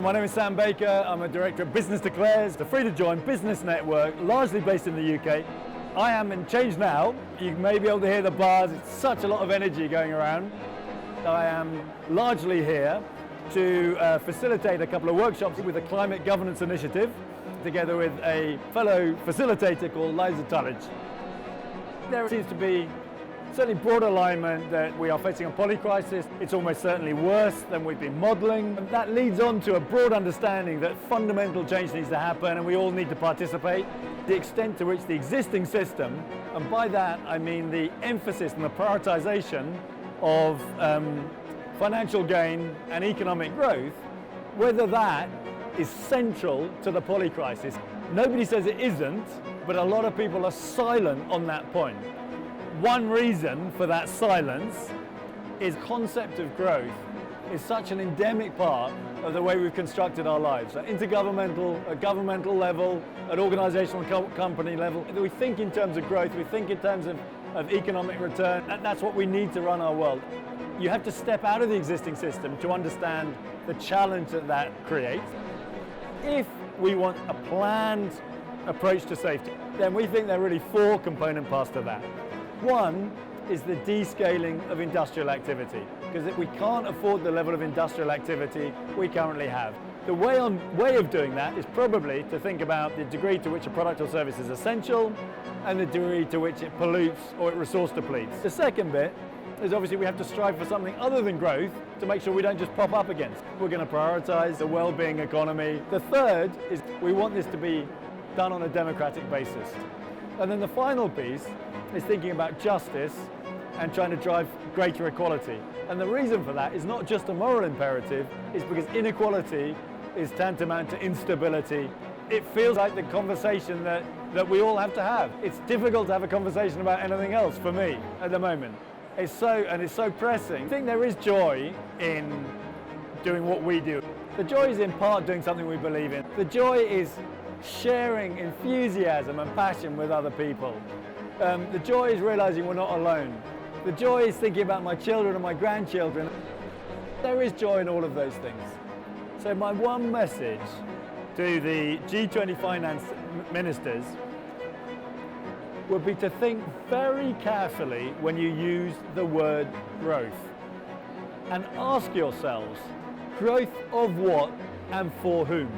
My name is Sam Baker. I'm a director at Business Declares, the free-to-join business network, largely based in the UK. I am in ChangeNOW. You may be able to hear the bars. It's such a lot of energy going around. I am largely here to facilitate a couple of workshops with the Climate Governance Initiative, together with a fellow facilitator called Liza Tullidge. There seems to be certainly broad alignment that we are facing a poly crisis. It's almost certainly worse than we've been modelling. And that leads on to a broad understanding that fundamental change needs to happen and we all need to participate. The extent to which the existing system, and by that I mean the emphasis and the prioritisation of financial gain and economic growth, whether that is central to the poly crisis. Nobody says it isn't, but a lot of people are silent on that point. One reason for that silence is the concept of growth is such an endemic part of the way we've constructed our lives. At intergovernmental, at governmental level, at organisational company level, we think in terms of growth, we think in terms of economic return. That's what we need to run our world. You have to step out of the existing system to understand the challenge that that creates. If we want a planned approach to safety, then we think there are really four component parts to that. One is the descaling of industrial activity, because we can't afford the level of industrial activity we currently have. The way of doing that is probably to think about the degree to which a product or service is essential and the degree to which it pollutes or it resource depletes. The second bit is obviously we have to strive for something other than growth to make sure we don't just pop up against. We're going to prioritise the well-being economy. The third is we want this to be done on a democratic basis. And then the final piece is thinking about justice and trying to drive greater equality. And the reason for that is not just a moral imperative, it's because inequality is tantamount to instability. It feels like the conversation that we all have to have. It's difficult to have a conversation about anything else for me at the moment. It's so pressing. I think there is joy in doing what we do. The joy is in part doing something we believe in. The joy is sharing enthusiasm and passion with other people. The joy is realizing we're not alone. The joy is thinking about my children and my grandchildren. There is joy in all of those things. So my one message to the G20 finance ministers would be to think very carefully when you use the word growth. And ask yourselves, growth of what and for whom?